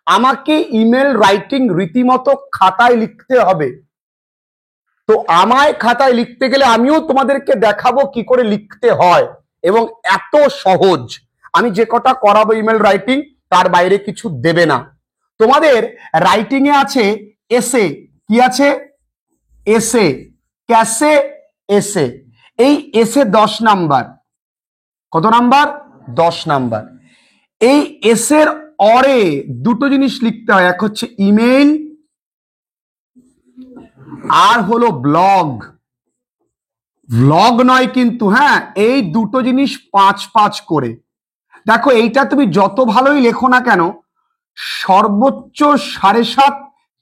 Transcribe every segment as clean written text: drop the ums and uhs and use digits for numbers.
আমাকে email writing রীতিমতো খাতায় লিখতে হবে। তো আমায় খাতায় লিখতে গেলে আমিও তোমাদেরকে দেখাবো কি করে লিখতে হয়, এবং এত সহজ। আমি যে কটা করাবো ইমেল রাইটিং তার বাইরে কিছু দেবে না। তোমাদের রাইটিং এ আছে এসে, কি আছে? এসে, ক্যাসে, এসে। এই এসে 10 নাম্বার। কত নাম্বার? 10 নাম্বার। এই এসের অরে দুটো জিনিস লিখতে হয়, এক হচ্ছে ইমেল আর হলো ব্লগ। ব্লগ নয় কিন্তু, হ্যাঁ, এই দুটো জিনিস 5 করে। দেখো এইটা তুমি যত ভালোই লেখো না কেন, সর্বোচ্চ 7.5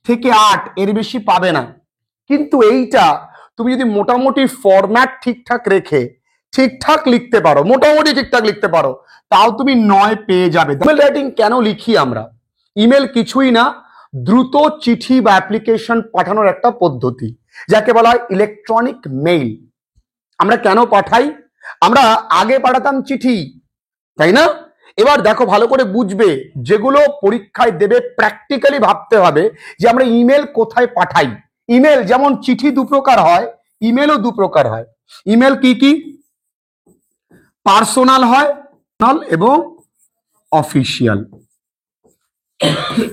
থেকে 8, এর বেশি পাবে না। কিন্তু এইটা তুমি যদি মোটামুটি ফরম্যাট ঠিকঠাক রেখে ঠিকঠাক লিখতে পারো, মোটামুটি ঠিকঠাক লিখতে পারো, তাও তুমি 9 পেয়ে যাবে। ইমেল রাইটিং কেন লিখি আমরা? ইমেল কিছুই না, দ্রুত চিঠি বা অ্যাপ্লিকেশন পাঠানোর একটা পদ্ধতি, যাকে বলা হয় ইলেকট্রনিক মেইল। আমরা কেন পাঠাই? আমরা আগে পাঠাতাম চিঠি, তাই না? এবার দেখো ভালো করে বুঝবে, যেগুলো পরীক্ষায় দেবে প্র্যাকটিক্যালি ভাবতে হবে যে আমরা ইমেল কোথায় পাঠাই। ইমেল যেমন চিঠি 2 প্রকার হয়, ইমেলও 2 প্রকার হয়। ইমেল কি কি? পার্সোনাল হয় এবং অফিসিয়াল।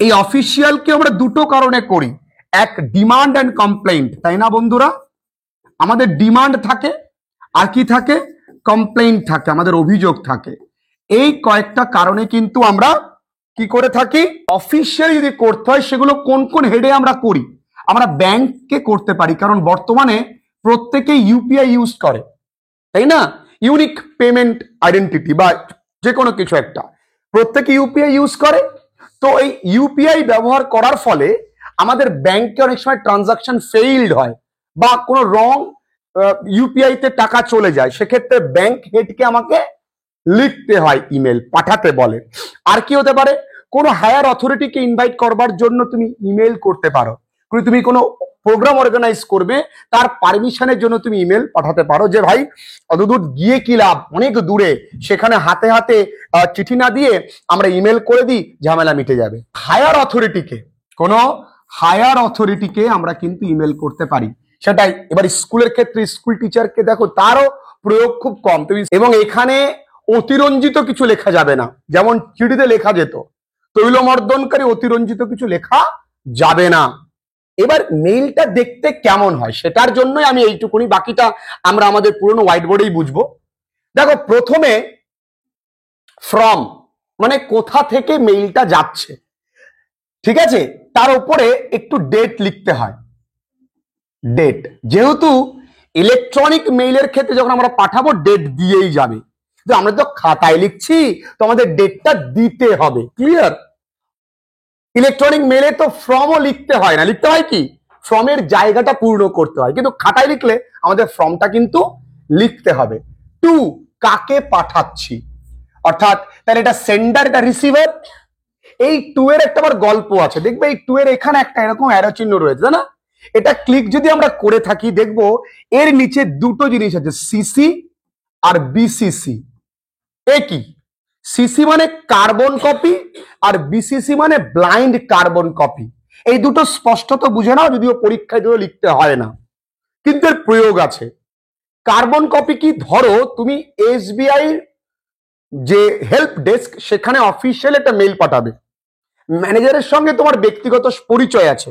এই অফিসিয়ালকে আমরা দুটো কারণে করি, এক ডিমান্ড অ্যান্ড কমপ্লেইন্ট, তাই না বন্ধুরা? আমাদের ডিমান্ড থাকে আর কি থাকে? কমপ্লেইন্ট থাকে, আমাদের অভিযোগ থাকে। এই কয়েকটা কারণে কিন্তু আমরা কি করে থাকি, অফিসিয়ালি যদি করতে হয় সেগুলো কোন কোন হেডে আমরা করি? আমরা ব্যাংককে করতে পারি, কারণ বর্তমানে প্রত্যেকেই ইউপিআই ইউজ করে, তাই না? ইউনিক পেমেন্ট আইডেন্টিটি বা যে কোনো কিছু একটা, প্রত্যেকে ইউপিআই ইউজ করে। তো এই ইউপিআই ব্যবহার করার ফলে আমাদের ব্যাংকে অনেক সময় ট্রানজাকশন ফেইলড হয় বা কোনো রং ইউপিআই তে টাকা চলে যায়, সেক্ষেত্রে ব্যাংক হেডকে আমাকে লিখতে হয়, ইমেল পাঠাতে বলে। আর কি হতে পারে? কোনো হায়ার অথরিটিকে ইনভাইট করবার জন্য তুমি ইমেল করতে পারো। তুমি কোনো প্রোগ্রাম অর্গানাইজ করবে, তার পারমিশনের জন্য তুমি ইমেল পাঠাতে পারো যে ভাই অতদূর গিয়ে কি লাভ, অনেক দূরে, সেখানে হাতে হাতে চিঠি না দিয়ে আমরা ইমেল করে দিই, ঝামেলা মিটে যাবে। হায়ার অথরিটিকে, কোনো হায়ার অথরিটিকে আমরা কিন্তু ইমেল করতে পারি, সেটাই। এবার স্কুলের ক্ষেত্রে স্কুল টিচারকে দেখো, তারও প্রয়োগ খুব কম। তুমি এবং এখানে অতিরঞ্জিত কিছু লেখা যাবে না, যেমন চিঠিতে লেখা যেত, তৈলমর্দনকারী অতিরঞ্জিত কিছু লেখা যাবে না। এবার মেইলটা দেখতে কেমন হয় সেটার জন্যই আমি এইটুকুনি, বাকিটা আমরা আমাদের পুরনো হোয়াইট বোর্ডেই বুঝবো। দেখো প্রথমে ফ্রম মানে কোথা থেকে মেইলটা যাচ্ছে, ঠিক আছে? তার উপরে একটু ডেট লিখতে হয়, ডেট। যেহেতু ইলেকট্রনিক মেইলের ক্ষেত্রে যখন আমরা পাঠাবো ডেট দিয়েই যাবে, কিন্তু আমরা তো খাতায় লিখছি, তো আমাদের ডেটটা দিতে হবে। ক্লিয়ার? ইলেকট্রনিক মেলে তো ফর্মও লিখতে হয় না, লিখতে হয় কি, ফর্মের জায়গাটা পূর্ণ করতে হয়, কিন্তু খাতায় লিখলে আমাদের ফর্মটা কিন্তু লিখতে হবে। টু, কাকে পাঠাচ্ছি, অর্থাৎ তাহলে এটা সেন্ডার, এটা রিসিভার। এই টু এর একটা আবার গল্প আছে, দেখবে এই টু এর এখানে একটা এরকম অ্যারো চিহ্ন রয়েছে, না? এটা ক্লিক যদি আমরা করে থাকি, দেখবো এর নিচে দুটো জিনিস আছে, সিসি আর বিসিসি। এ কি? সিসি মানে কার্বন কপি আর বিসিসি মানে ব্লাইন্ড কার্বন কপি। এই দুটো স্পষ্টত বুঝে নাও, যদিও পরীক্ষায় দিয়েও লিখতে হয় না, কিন্তু এর প্রয়োগ আছে। কার্বন কপি কি? ধরো তুমি এসবিআই যে হেল্প ডেস্ক, সেখানে অফিসিয়াল একটা মেইল পাঠাবে, ম্যানেজারের সঙ্গে তোমার ব্যক্তিগত পরিচয় আছে,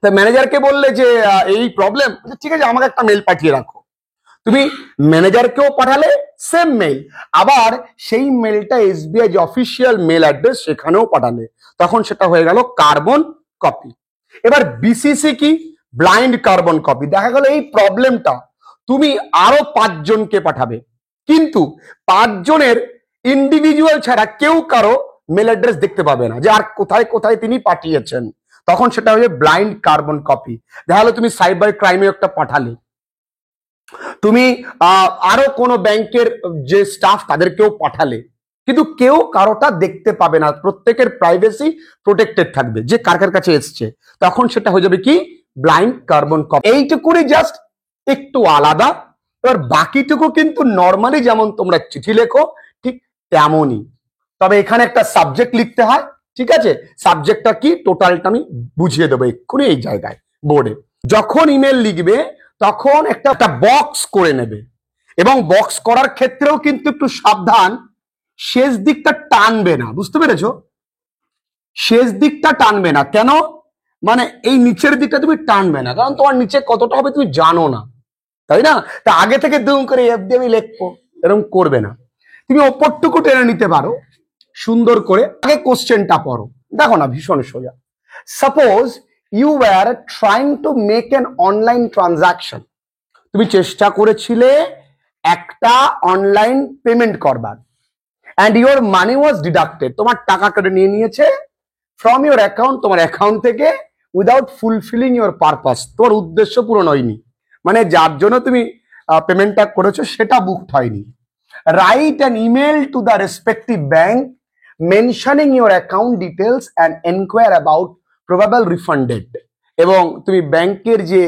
তা ম্যানেজারকে বললে যে এই প্রবলেম, ঠিক আছে আমাকে একটা মেইল পাঠিয়ে রাখো। তুমি ম্যানেজারকেও পাঠালে সেম মেইল, আবার সেই মেইলটা এসবিআই যে অফিসিয়াল মেইল অ্যাড্রেস সেখানেও পাঠালে, তখন সেটা হয়ে গেল কার্বন কপি। এবার বিসিসি কি? Blind carbon copy. দেখা গেল এই প্রবলেমটা তুমি আরো 5 জনকে পাঠাবে, কিন্তু 5 জনের ইন্ডিভিজুয়াল ছাড়া কেউ কারো মেল অ্যাড্রেস দেখতে পাবে না যে আর কোথায় কোথায় তিনি পাঠিয়েছেন, তখন সেটা হয়ে ব্লাইন্ড কার্বন কপি। দেখা গেল তুমি সাইবার ক্রাইমে একটা পাঠালে, তুমি আরো কোনো ব্যাংকের যে স্টাফ তাদেরকেও পাঠালে, কিন্তু কেউ কারোটা দেখতে পাবে না, প্রত্যেকের প্রাইভেসি প্রোটেক্টেড থাকবে যে কার কার কাছে এসছে, তখন সেটা হয়ে যাবে কি, ব্লাইন্ড কার্বন কপি। এইটুকুনি জাস্ট একটু আলাদা। এবার বাকিটুকু কিন্তু নর্মালি যেমন তোমরা চিঠি লেখো ঠিক তেমনই, তবে এখানে একটা সাবজেক্ট লিখতে হয়, ঠিক আছে, সাবজেক্টটা কি টোটালটা আমি বুঝিয়ে দেবো এক্ষুনি এই জায়গায় বোর্ডে। যখন ইমেল লিখবে তখন একটা বক্স করে নেবে, এবং বক্স করার ক্ষেত্রেও কিন্তু একটু সাবধান, শেষ দিকটা টানবে না, বুঝতে পেরেছো? শেষ দিকটা টানবে না কেন? মানে এই নিচের দিকটা তুমি টানবে না, কারণ তোমার নিচে কতটা হবে তুমি জানো না, তাই না? তা আগে থেকে দুম করে এফডি আমি লিখবো এরকম করবে না, তুমি ওপরটুকু টেনে নিতে পারো সুন্দর করে। আগে কোশ্চেনটা পড়ো, দেখো না ভীষণ সোজা। Suppose you were trying to make an online transaction, তুমি চেষ্টা করেছিলে একটা অনলাইন পেমেন্ট করবার, and your money was deducted, তোমার টাকা কেটে নিয়ে নিয়েছে ফ্রম ইউর অ্যাকাউন্ট, তোমার অ্যাকাউন্ট থেকে, উইদাউট ফুলফিলিং ইউর পারপাস, তোমার উদ্দেশ্য পূরণ হয়নি, মানে যার জন্য তুমি পেমেন্টটা করেছো সেটা বুকড হয়নি। Write an email to the respective bank mentioning your account details and enquire about probable refunded, এবং তুমি ব্যাংকের যে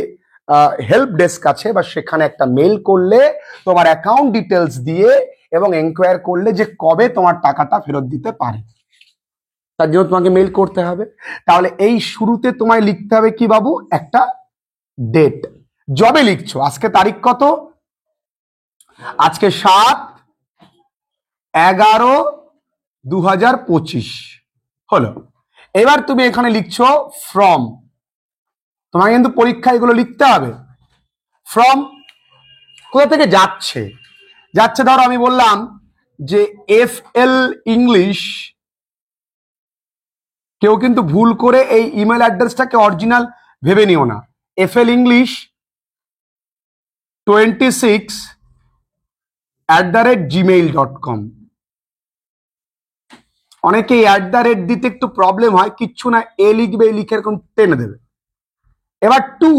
হেল্প ডেস্ক আছে বা সেখানে একটা মেল করলে তোমার অ্যাকাউন্ট ডিটেলস দিয়ে, এবং এনকোয়ার করলে যে কবে তোমার টাকাটা ফেরত দিতে পারে, তার জন্য তোমাকে মেল করতে হবে। তাহলে এই শুরুতে তোমায় লিখতে হবে কি বাবু, একটা ডেট, জবে লিখছো। আজকে তারিখ কত? আজকে 7/11/2025 হলো। এবার তুমি এখানে লিখছো ফ্রম, তোমাকে কিন্তু পরীক্ষা এগুলো লিখতে হবে। ফ্রম কোথা থেকে যাচ্ছে? যাচ্ছে ধরো আমি বললাম যে FL ইংলিশ, কেউ কিন্তু ভুল করে এই ইমেল অ্যাড্রেসটাকে অরিজিনাল ভেবে নিও না। FL English 26@gmail.com। অনেকে @ দিতে একটু প্রবলেম হয়, কিচ্ছু না, এ লিখবে, লিখে এরকম টেনে দেবে। এবার টু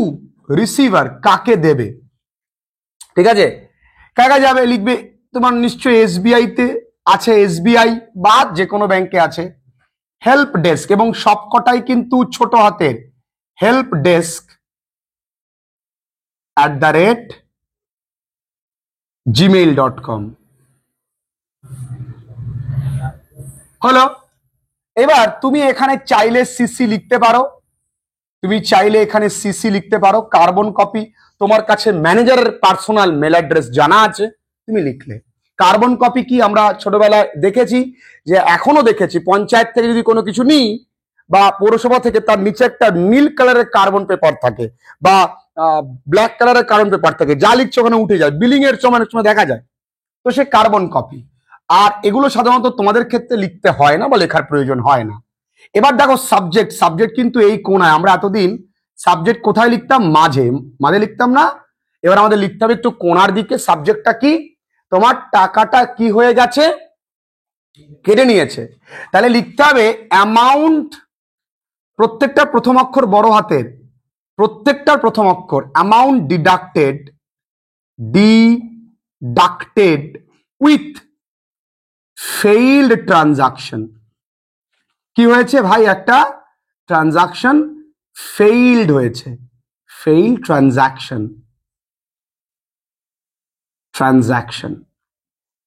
রিসিভার, কাকে দেবে, ঠিক আছে, কাকা যাবে লিখবে, তোমার নিশ্চয়ই SBI তে আছে, SBI বা যে কোনো ব্যাংকে আছে। হেল্প ডেস্ক, এবং সবকটাই কিন্তু ছোট হাতের, হেল্প ডেস্ক @gmail.com হলো। এবার তুমি এখানে চাইলে সিসি লিখতে পারো, তুমি চাইলে এখানে সিসি লিখতে পারো, কার্বন কপি, তোমার কাছে ম্যানেজারের পার্সোনাল মেল অ্যাড্রেস জানা আছে, তুমি লিখলে। কার্বন কপি কি আমরা ছোটবেলায় দেখেছি, যে এখনো দেখেছি, পঞ্চায়েত থেকে যদি কোনো কিছু নিই বা পৌরসভা থেকে, তার নিচে একটা নীল কালারের কার্বন পেপার থাকে বা ব্ল্যাক কালারের কার্বন পেপার থাকে, যা লিখছে ওখানে উঠে যায়, বিলিং এর সময় অনেক সময় দেখা যায়, তো সে কার্বন কপি। আর এগুলো সাধারণত তোমাদের ক্ষেত্রে লিখতে হয় না বা লেখার প্রয়োজন হয় না। এবার দেখো সাবজেক্ট, সাবজেক্ট কিন্তু এই কোণায়, আমরা এতদিন সাবজেক্ট কোথায় লিখতাম, মাঝে মাঝে লিখতাম না, এবার আমাদের লিখতে হবে একটু কোণার দিকে। সাবজেক্টটা কি, তোমার টাকাটা কি হয়ে গেছে, কেটে নিয়েছে, তাহলে লিখতে হবে অ্যামাউন্ট, প্রত্যেকটা প্রথম অক্ষর বড় হাতের, প্রত্যেকটার প্রথম অক্ষর, amount deducted, deducted with failed transaction. কি হয়েছে ভাই, একটা ট্রানজাকশন ফেইল্ড হয়েছে, ফেইল্ড ট্রানজাকশন, ট্রানজাকশন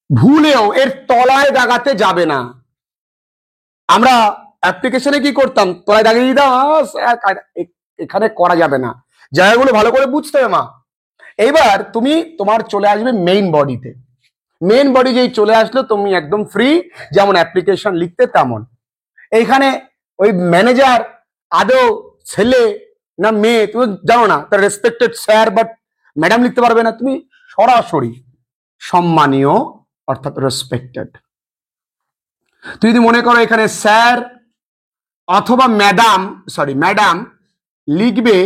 ভুলেও এর তলায় দাগাতে যাবে না। আমরা অ্যাপ্লিকেশনে কি করতাম, তলায় দাগিয়ে দিতাম, এখানে করা যাবে না, জায়গাগুলো ভালো করে বুঝতে হবে মা। এইবার তুমি তোমার চলে আসবে মেইন বডিতে, মেইন বডি যেই চলে আসলো তুমি একদম ফ্রি, যেমন অ্যাপ্লিকেশন লিখতে তেমন। এইখানে ওই ম্যানেজার আদৌ ছেলে না মেয়ে তুমি জানো না, তার রেসপেক্টেড স্যার বাট ম্যাডাম লিখতে পারবে না, তুমি সরাসরি সম্মানীয় অর্থাৎ রেসপেক্টেড। তুই যদি মনে করো এখানে স্যার অথবা ম্যাডাম, সরি ম্যাডাম লিখবে,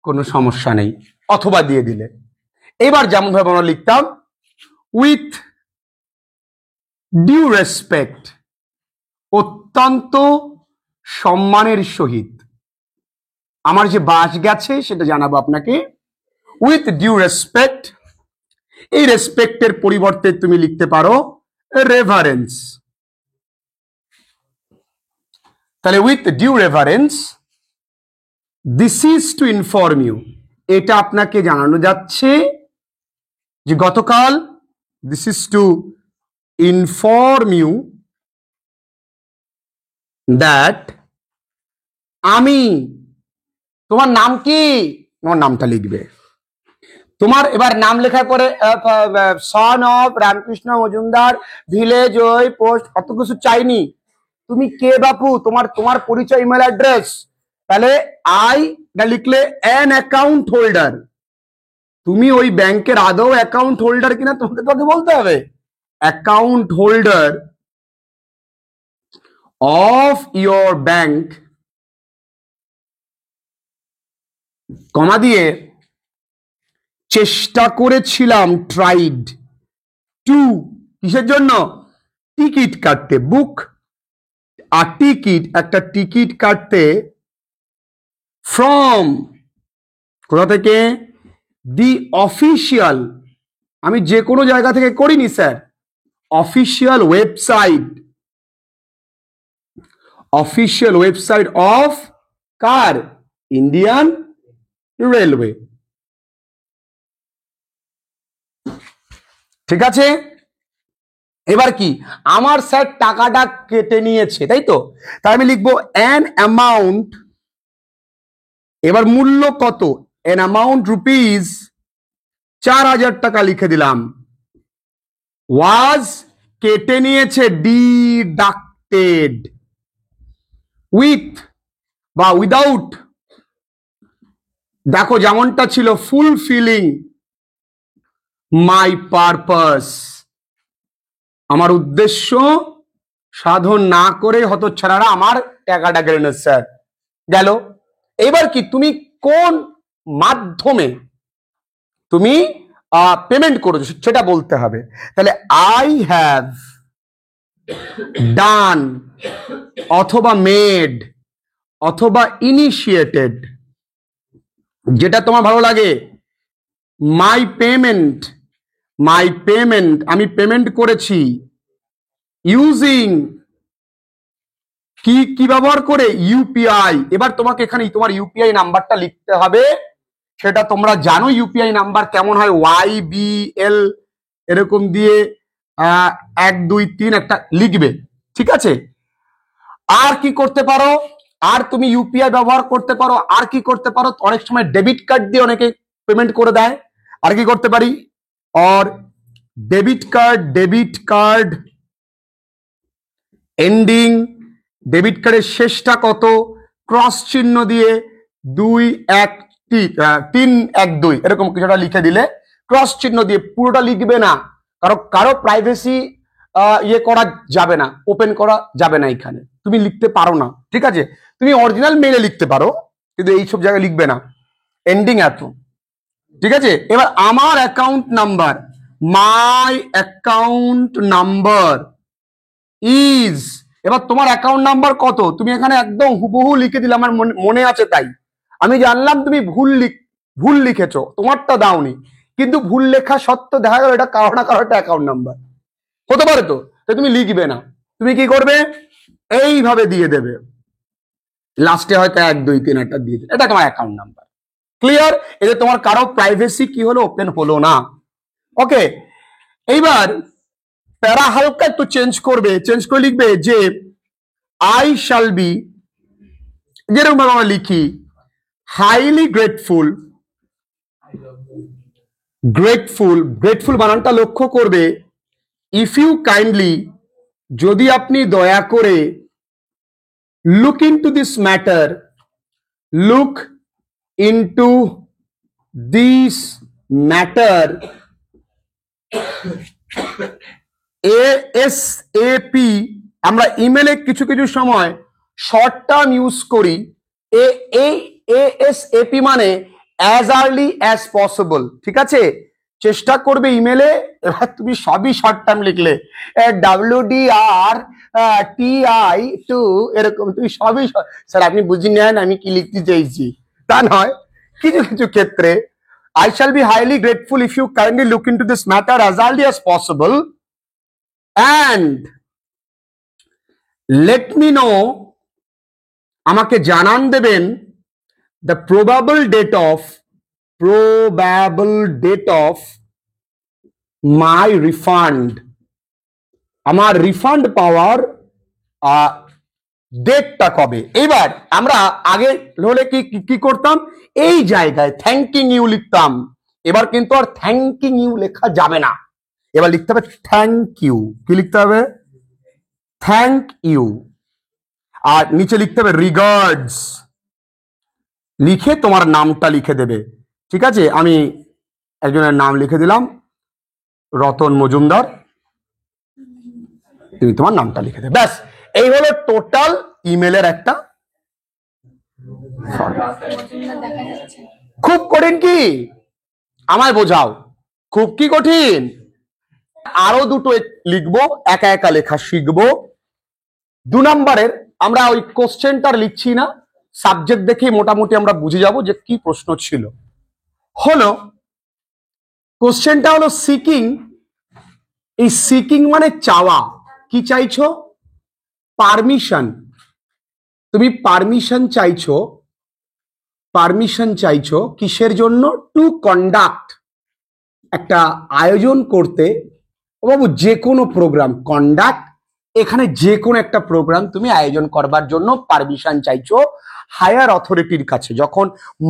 কোনো সমস্যা নেই, অথবা দিয়ে দিলে। এবার যেমন ভাবে আমরা লিখতাম উইথ ডিউ রেসপেক্ট, অত্যন্ত সম্মানের সহিত, আমার যে বাস গেছে সেটা জানাবো আপনাকে, উইথ ডিউ রেসপেক্ট। এই রেসপেক্টের পরিবর্তে তুমি লিখতে পারো রেভারেন্স, তাহলে with due reverence, this is to inform you, এটা আপনাকে জানানো যাচ্ছে যে গতকাল, this is to inform you that আমি, তোমার নাম কি, তোমার নামটা লিখবে। তোমার এবার নাম লেখার পরে son of Ramakrishna Majumdar, village, ওই পোস্ট, অত কিছু চাইনি। তুমি কে বাপু, তোমার তোমার পরিচয়, ইমেল অ্যাড্রেস। তাহলে আই লিখলে অ্যান অ্যাকাউন্ট হোল্ডার। তুমি ওই ব্যাংকের আদৌ অ্যাকাউন্ট হোল্ডার কিনা তোমাকে তোকে বলতে হবে। Account holder of your bank, comma দিয়ে চেষ্টা করেছিলাম, ট্রাইড টু, কিসের জন্য, টিকিট কাটতে, বুক আর টিকিট, একটা টিকিট কাটতে, ফ্রম, কোথা থেকে, দি অফিসিয়াল, আমি যে কোনো জায়গা থেকে করিনি sir, official website, official website of car, Indian railway. ঠিক আছে, এবার কি, আমার স্যার টাকাটা কেটে নিয়েছে, তাই তো, তাই আমি লিখবো অ্যান অ্যামাউন্ট, এবার মূল্য কত, অ্যান অ্যামাউন্ট রুপিস 4,000 টাকা লিখে দিলাম, ওয়াজ কেটে নিয়েছে, ডিডাক্টেড, উইথ বা উইদাউট, দেখো যেমনটা ছিল, ফুলফিলিং মাই পারপাস, আমার উদ্দেশ্য সাধন না করে হতচ্ছাড়ারা আমার টাকাটা কেড়ে নেয় স্যার। গেল, এবার কি, তুমি কোন মাধ্যমে তুমি পেমেন্ট করেছো সেটা বলতে হবে। তাহলে আই হ্যাভ ডান, অথবা মেড, অথবা ইনিশিয়েটেড, যেটা তোমার ভালো লাগে, মাই পেমেন্ট, মাই পেমেন্ট, আমি পেমেন্ট করেছি, ইউজিং, কি কি ব্যবহার করে, ইউপিআই। এবার তোমাকে এখানে তোমার ইউপিআই নাম্বারটা লিখতে হবে, সেটা তোমরা জানো ইউপিআই নাম্বার কেমন হয়, YBL এরকম দিয়ে 1 2 3 একটা লিখবে, ঠিক আছে। আর কি করতে পারো, আর তুমি ইউপিআই ব্যবহার করতে পারো, আর কি করতে পারো, অনেক সময় ডেবিট কার্ড দিয়ে অনেকে পেমেন্ট করে দেয়, আর কি করতে পারি, or debit card ending, debit কার্ডের শেষটা কত, ক্রস চিহ্ন দিয়ে 2 1 3 1 2 এরকম কিছুটা লিখে দিলে, ক্রস চিহ্ন দিয়ে, পুরোটা লিখবে না, কারো প্রাইভেসি ইয়ে করা যাবে না, ওপেন করা যাবে না, এখানে তুমি লিখতে পারো না, ঠিক আছে। তুমি অরিজিনাল মেলে লিখতে পারো, কিন্তু এইসব জায়গায় লিখবে না, এন্ডিং এত, ঠিক আছে। এবার আমার account number, my account number is, এবার তোমার অ্যাকাউন্ট নাম্বার কত, তুমি এখানে একদম হুবহু লিখে দিলে, আমার মনে আছে তাই, আমি জানলাম তুমি ভুল লিখেছো, তোমারটা দাওনি, কিন্তু ভুল লেখা সত্ত্বেও দেখা গেল এটা কারো না কারো একটা অ্যাকাউন্ট নাম্বার হতে পারে, তো তুমি লিখবে না, তুমি কি করবে, এইভাবে দিয়ে দেবে, লাস্টে হয়তো 1 2 3 একটা দিয়ে দেবে, এটা তোমার অ্যাকাউন্ট নাম্বার। ক্লিয়ার, এতে তোমার কারো প্রাইভেসি কি হলো, ওপেন হলো না। ওকে, এইবার প্যারা হালকা একটু চেঞ্জ করে লিখবে যে আই শ্যাল বি, যেরকম আমরা লিখি, হাইলি গ্রেটফুল, গ্রেটফুল বানানটা লক্ষ্য করবে, ইফ ইউ কাইন্ডলি, যদি আপনি দয়া করে, look into this matter, look into this matter, ASAP, আমরা ইমেলে কিছু কিছু সময় শর্ট টার্ম ইউজ করি, ASAP মানে অ্যাজ আর্লি অ্যাজ পসিবল, ঠিক আছে, চেষ্টা করবে ইমেলে, এবার তুমি সবই শর্ট টার্ম লিখলে, WDRTI2 এরকম, তুমি সবই, স্যার আপনি বুঝে নেন আমি কি লিখতে চাইছি, তা নয়, কিছু কিছু ক্ষেত্রে I shall be highly grateful if you kindly look into this matter as early as possible and let me know, আমাকে জানান দেবেন, the probable date of my refund, আমার রিফান্ড পাওয়ার ডেটটা কবে। এবার আমরা আগে হলে কি কি করতাম, এই জায়গায় থ্যাঙ্কিং ইউ লিখতাম। এবার কিন্তু আর থ্যাঙ্কিং ইউ লেখা যাবে না, এবার লিখতে হবে থ্যাংক ইউ। কি লিখতে হবে, থ্যাংক ইউ। আর নিচে লিখতে হবে রিগার্ডস, লিখে তোমার নামটা লিখে দেবে। ঠিক আছে, আমি একজনের নাম লিখে দিলাম, রতন মজুমদার, তুমি তোমার নামটা লিখে দেবে। ব্যাস, এই হলো টোটাল ইমেলের একটা। খুব কঠিন কি, আমায় বোঝাও, খুব কি কঠিন? আরো দুটো লিখবো, একা একা লেখা শিখবো। 2 নম্বরের আমরা ওই কোশ্চেনটা লিখছি না, সাবজেক্ট দেখে মোটামুটি আমরা বুঝে যাব যে কি প্রশ্ন ছিল। হলো কোশ্চেনটা হলো সিকিং। এই সিকিং মানে চাওয়া, কি চাইছো, পারমিশন। তুমি পারমিশন চাইছো, পারমিশন চাইছো কিসের জন্য, টু কন্ডাক্ট, একটা আয়োজন করতে। ও বাবু যে কোনো প্রোগ্রাম, কন্ডাক্ট এখানে যে কোনো একটা প্রোগ্রাম তুমি আয়োজন করবার জন্য পারমিশন চাইছো হায়ার অথরিটির কাছে। যখন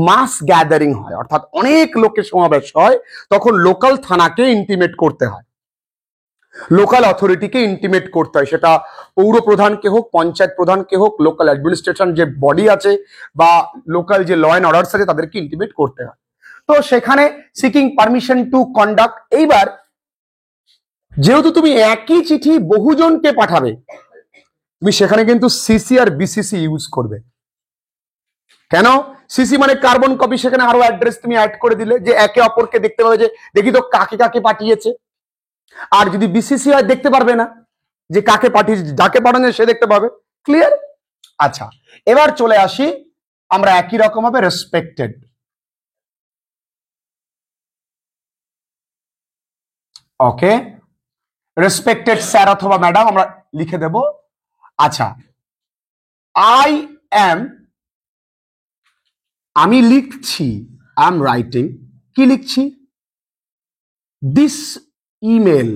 মাস গ্যাদারিং হয়, অর্থাৎ অনেক লোকের সমাবেশ হয়, তখন লোকাল থানাকে ইন্টিমেট করতে হয়, লোকাল অথরিটিকে ইন্টিমেট করতে হয়। সেটা পৌর প্রধানকে হোক, পঞ্চায়েত প্রধানকে হোক, লোকাল অ্যাডমিনিস্ট্রেশন যে বডি আছে বা লোকাল যে ল অ্যান্ড অর্ডার্স আছে তাদেরকে ইন্টিমেট করতে হয়। তো সেখানে সিকিং পারমিশন টু কন্ডাক্ট। এইবার যেহেতু তুমি একই চিঠি বহুজনকে পাঠাবে, তুমি সেখানে কিন্তু সিসি আর বিসিসি ইউজ করবে। কেন, সিসি মানে কার্বন কপি, সেখানে আরো অ্যাড্রেস তুমি অ্যাড করে দিলে যে একে অপরকে দেখতে পাবে যে দেখি তো কাকে কাকে পাঠিয়েছে। আর যদি বিসিসি হয় দেখতে পারবে না যে কাকে পাঠিয়েছে, যাকে পাঠানো সে দেখতে পাবে। ক্লিয়ার? আচ্ছা, এবার চলে আসি আমরা একই রকম ভাবে রেসপেক্টেড। ওকে, রেসপেক্টেড স্যার অথবা ম্যাডাম আমরা লিখে দেব। আচ্ছা, আই এম, আমি লিখছি, আই এম রাইটিং, কি লিখছি, দিস ইমেল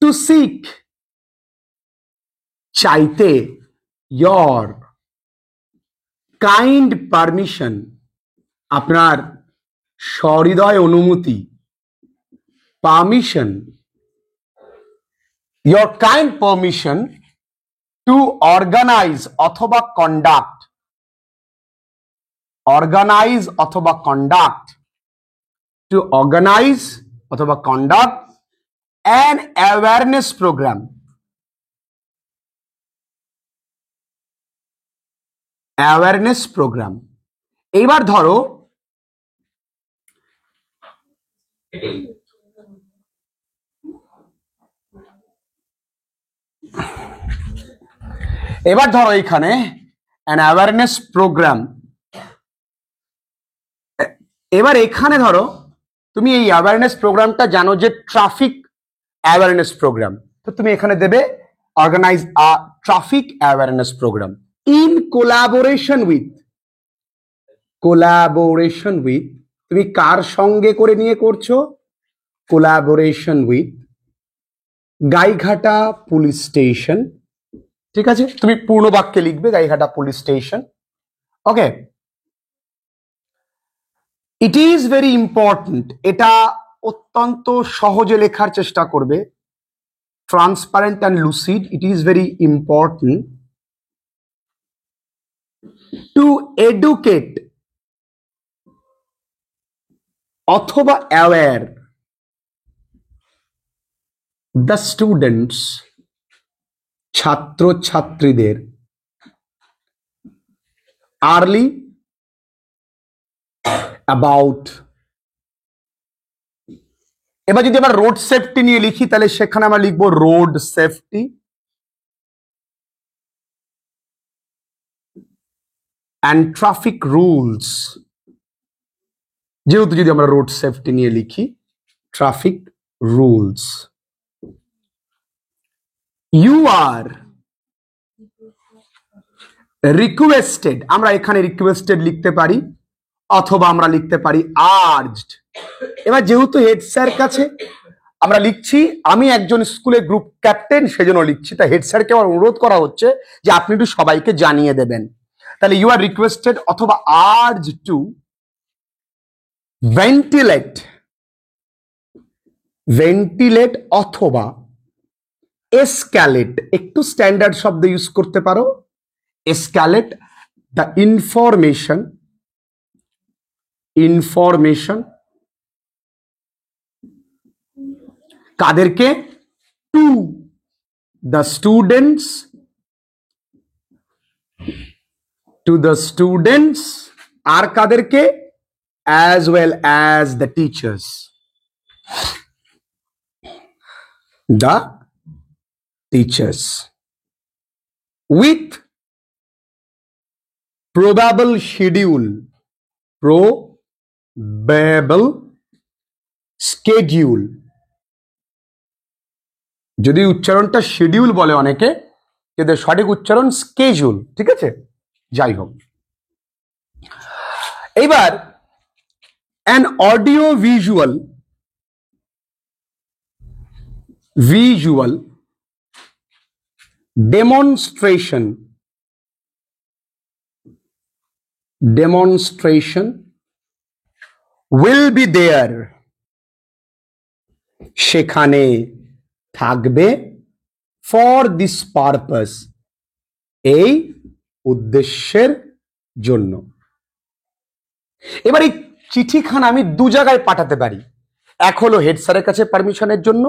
টু সিক, চাইতে, your kind permission, আপনার সহৃদয় অনুমতি, permission, your kind permission to organize অথবা কন্ডাক্ট, organize অথবা কন্ডাক্ট, to organize অথবা conduct an awareness program, awareness programme. এইবার ধরো এখানে an awareness program। এবার এখানে ধরো তুমি এই অ্যাওয়ারনেস প্রোগ্রামটা জানো যে ট্রাফিক অ্যাওয়ারনেস প্রোগ্রাম, তো তুমি এখানে দেবে organize a traffic awareness programme in collaboration with, collaboration with, তুমি কার সঙ্গে করে নিয়ে করছো, collaboration with Gaighata police station. ঠিক আছে, তুমি পূর্ণ বাক্যে লিখবে Gaighata police station. Okay, it is very important, এটা অত্যন্ত সহজে লেখার চেষ্টা করবে, transparent and lucid. It is very important to educate অথবা অ্যাওয়্যার দ্য স্টুডেন্টস, ছাত্র ছাত্রীদের, আর্লি অ্যাবাউট। এবার যদি আমরা রোড সেফটি নিয়ে লিখি তাহলে সেখানে আমরা লিখবো road safety and traffic rules. যেহেতু যদি আমরা রোড সেফটি নিয়ে লিখি traffic rules. You are requested, আমরা এখানে রিকোয়েস্টেড লিখতে পারি অথবা আমরা লিখতে পারি আর্জড। এবার যেহেতু হেড স্যার কাছে আমরা লিখছি, আমি একজন স্কুলের গ্রুপ ক্যাপ্টেন সেজন্য লিখছি, তাই হেড স্যারকে আমার অনুরোধ করা হচ্ছে যে আপনি একটু সবাইকে জানিয়ে দেবেন। তাহলে ইউ আর রিকোয়েস্টেড অথবা আর্জ টু ভেন্টিলেট অথবা এসক্যালেট, একটু স্ট্যান্ডার্ড শব্দ ইউজ করতে পারো, এসক্যালেট দ্য ইনফরমেশন কাদেরকে? টু দ্য স্টুডেন্টস, আর কাদেরকে? as well as the teachers, with probable schedule, যদি উচ্চারণটা শিডিউল বলে অনেকে, কিন্তু সঠিক উচ্চারণ স্কেজুল, ঠিক আছে? যাই হোক, এইবার an audio visual demonstration will be there, সেখানে থাকবে, for this purpose, এই উদ্দেশ্যের জন্য। এবার এই চিঠিখানা আমি দু জায়গায় পাঠাতে পারি, এক হলো হেড স্যারের কাছে পারমিশনের জন্য,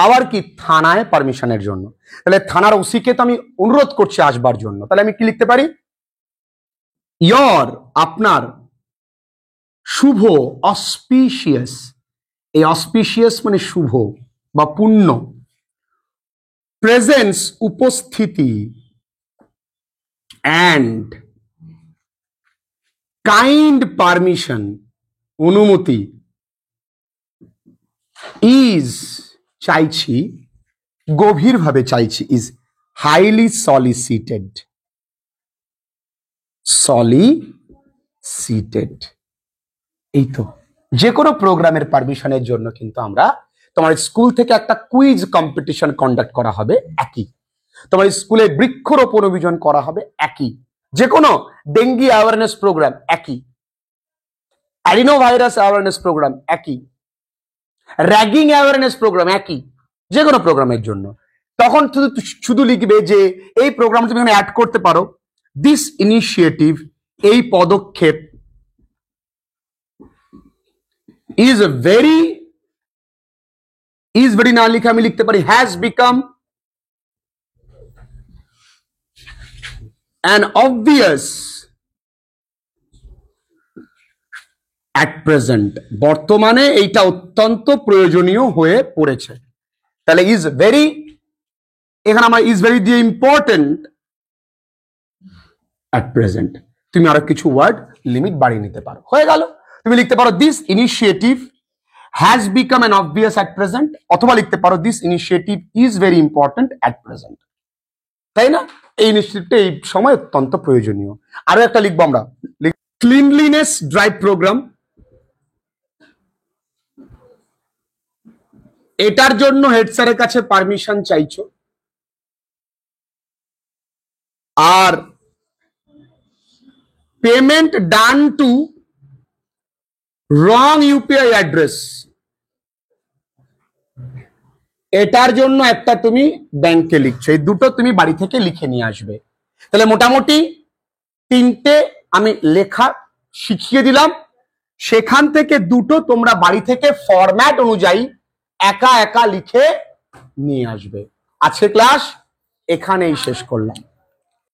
আবার কি থানায় পারমিশনের জন্য। তাহলে থানার ওসিকে তো আমি অনুরোধ করছি আসবার জন্য, তাহলে আমি কি লিখতে পারি? আপনার শুভ, অসপিশিয়াস, এই অসপিশিয়াস মানে শুভ বা পুণ্য, প্রেজেন্স উপস্থিতি, অ্যান্ড কাইন্ড পারমিশন অনুমতি, ইজ চাইছি, গভীরভাবে চাইছি, ইজ হাইলি সলিসিটেড, এই তো যে কোনো প্রোগ্রামের পারমিশনের জন্য কিন্তু আমরা, তোমার স্কুল থেকে একটা কুইজ কম্পিটিশন কন্ডাক্ট করা হবে একই, তোমার স্কুলে বৃক্ষরোপণ অভিযান করা হবে একই, যে কোনো ডেঙ্গি অ্যাওয়ারনেস প্রোগ্রাম একই, অ্যাডিনো ভাইরাস অ্যাওয়ারনেস প্রোগ্রাম একই, র্যাগিং অ্যাওয়ারনেস প্রোগ্রাম একই, যে কোনো প্রোগ্রামের জন্য। তখন শুধু লিখবে যে এই প্রোগ্রাম তুমি এখানে অ্যাড করতে পারো, দিস ইনিশিয়েটিভ, এই পদক্ষেপ, ইজ ভেরি না লিখে আমি লিখতে পারি has become an obvious at present, বর্তমানে এইটা অত্যন্ত প্রয়োজনীয় হয়ে পড়েছে। তাহলে ইজ ভেরি, এখানে আমার ইজ ভেরি দিয়ে ইম্পর্টেন্ট অ্যাট প্রেজেন্ট, তুমি আরো কিছু ওয়ার্ড লিমিট বাড়িয়ে নিতে পারো, হয়ে গেল। তুমি লিখতে পারো this initiative has become an obvious at present, অথবা লিখতে পারো this initiative is very important at present, তাই না? এই ইনিশিয়েটিভটা এই সময় অত্যন্ত প্রয়োজনীয়। আরো একটা লিখবো আমরা, ক্লিনলিনেস ড্রাইভ প্রোগ্রাম, এটার জন্য হেড স্যারের কাছে পারমিশন চাইছো, আর payment done to wrong UPI address, এটার জন্য একটা তুমি ব্যাংকে লিখছো, এই দুটো তুমি বাড়ি থেকে লিখে নিয়ে আসবে। তাহলে মোটামুটি তিনটে আমি লেখা শিখিয়ে দিলাম, সেখান থেকে দুটো তোমরা বাড়ি থেকে ফরম্যাট অনুযায়ী একা একা লিখে নিয়ে আসবে। আজকে ক্লাস এখানেই শেষ করলাম।